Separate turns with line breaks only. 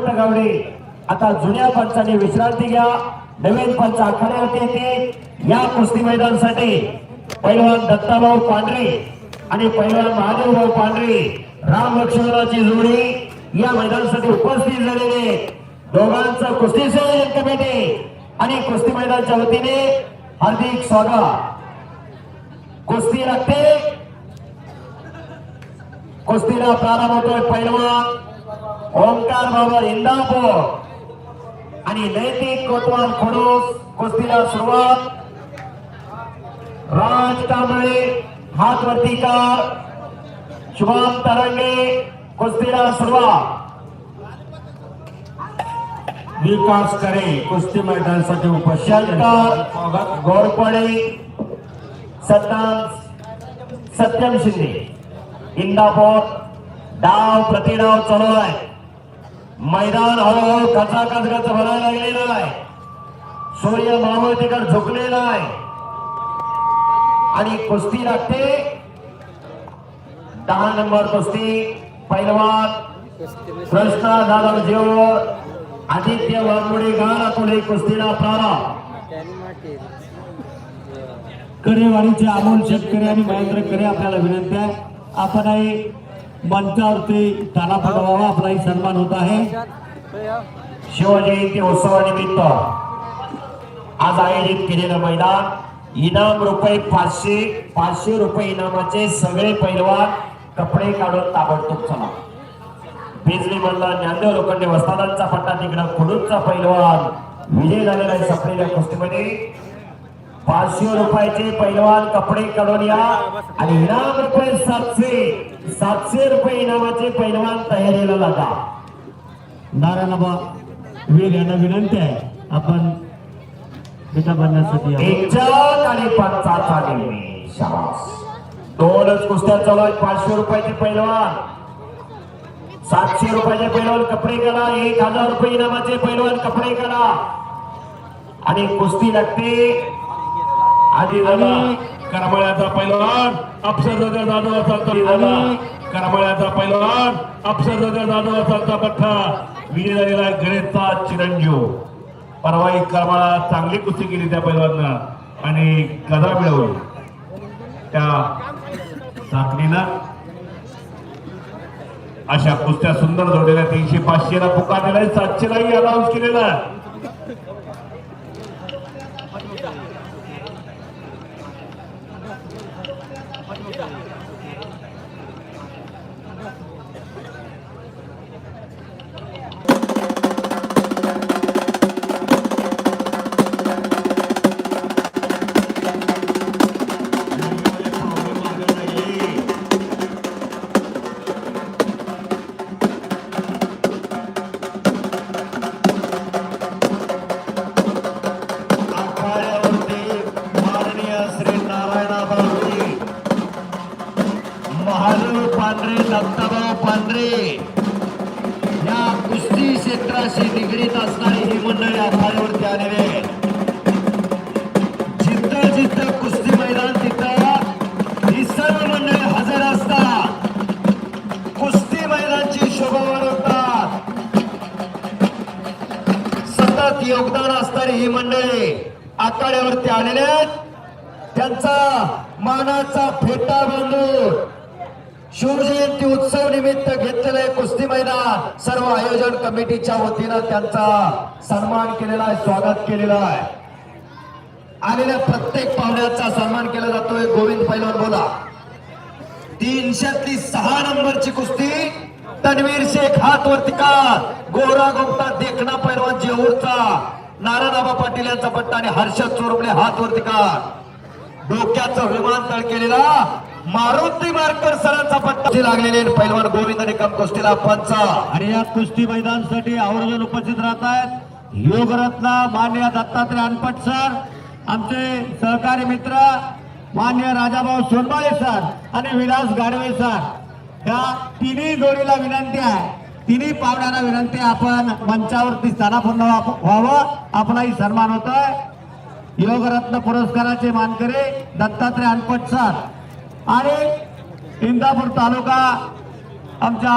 हनुमंत गावडे आता जुन्या पंचाने विश्रांती घ्या, नवीन पंच आखाड्यावरती येते। या कुस्ती मैदानासाठी पैलवान दत्ताभाऊ पांढरे आणि पैलवान महादेवभाऊ पांढरे राम लक्ष्मणाची जोडी या मैदानासाठी उपस्थित झालेले। दोघांचं कुस्ती संयोजन कमिटी आणि कुस्ती मैदानाच्या वतीने हार्दिक स्वागत। कुस्ती लागते, कुस्तीला प्रारंभ होतोय पैलवान ओंकार बाबा इंदापूर आणि नैतिक कोतवाल खडूस। कुस्तीला सुरुवात। राज कांबळे हात वरती कर, शुभम तरंगे कुस्तीला सुरुवात। विकास करे कुस्ती मैदानासाठी उपस्थित गोरपडे सत्यम शिंदे इंदापूर। डाव प्रतिडाव चालू आहे, मैदान हळूहळू कचाकच भरायला लागलेलं आहे। सूर्य मावळतीकडे झुकलेला आहे आणि कुस्ती लागते। 10 नंबर कुस्ती पैलवान कृष्णा जाधव जेवर आदित्य वाघमोडे गार अकोले। कुस्तीला प्रारंभ। करेवाडीचे अमोल शेतकरी आणि महेंद्र करे आपल्याला विनंती आहे, आपणही मंचावरती ताना फडवावा, आपलाही सन्मान होत आहे। शिवजयंती उत्सवानिमित्त आज आयोजित केलेलं मैदान इनाम रुपये 500 रुपये इनामाचे। सगळे पैलवान कपडे काढून ताबडतोब चला। बिजली मधला ज्ञानदेव लोखंडे वस्तादांचा पट्टा तिकडं खुडूचा पैलवान विजय झालेला आहे। संपलेल्या कुस्तीमध्ये 500 रुपयाचे पैलवान कपडे काढून या आणि इनाम रुपये 700 रुपये इनामाचे पैलवान तयारीला लागा। नारायणबा वीर यांना विनंती आहे, आपण बेटा बनण्यासाठी आणि 5 शाबास। 2च कुस्त्या चालू आहेत। 500 रुपयाचे पैलवान, 700 रुपयाचे पैलवान कपडे करा, 1000 रुपये इनामाचे पैलवान कपडे करा आणि कुस्ती लागते। आधी करमाळ्याचा पैलवान अप्सरदादा जाधव असाचा करमाळ्याचा पैलवान अप्सरदादा जाधव असाचा पठ्ठा विजय झालेला गणेशचा चिरंजीव। परवाई करमाळा चांगली कुस्ती केली त्या पैलवाननं आणि गदा मिळवली त्या चाकणीनं। अशा कुस्त्या सुंदर जोडलेल्या 300-500 ला पुकार दिलाय, 700 लाही अनाउन्स केलेला। दत्ताभाऊ पांढरे या कुस्ती क्षेत्राशी निगडीत असणारी ही मंडळी आखाड्यावरती आलेले। जिथं जिथं कुस्ती मैदान तिथं ही सर्व मंडळी हजर असतात, कुस्ती मैदानाची शोभा वाढवतात, सतत योगदान असणारी ही मंडळी आखाड्यावरती आलेले आहेत। त्यांचा मानाचा फेटा बांधून शिवजयंती उत्सव निमित्त घेतलेले कुस्ती मैदान सर्व आयोजन कमिटीच्या वतीनं त्यांचा सन्मान केलेला आहे, स्वागत केलेलं आहे। आलेल्या प्रत्येक पाहुण्याचा सन्मान केला जातोय। गोविंद पैलवान बोला। 300तली 6 नंबरची कुस्ती तन्वीर शेख हात वरती कर, गोरा गोपटा देखना पैलवान जेऊरचा नारायणबा पाटील यांचा पट्टा आणि हर्षद चोरबले हात वरती कर। डोक्याचं विमानतळ केलेला मारुती मार्कर सरांचा पट्टा लागलेले पैलवान गोविंद निकम कुस्तीला पंच। आणि या कुस्ती मैदानासाठी आवर्जून उपस्थित राहत आहेत योगरत्न मान्य दत्तात्रय अनपट सर, आमचे सहकारी मित्र मान्य राजाभाऊ सोनबाळे सर आणि विलास गाडवे सर। या तिन्ही जोडीला विनंती आहे, तिन्ही पाहुण्यांना विनंती आहे, आपण मंचावरती स्थानापन्न व्हावं, आपलाही सन्मान होतोय। योगरत्न पुरस्काराचे मानकरी दत्तात्रय अनपट सर आणि इंदापूर तालुका आमच्या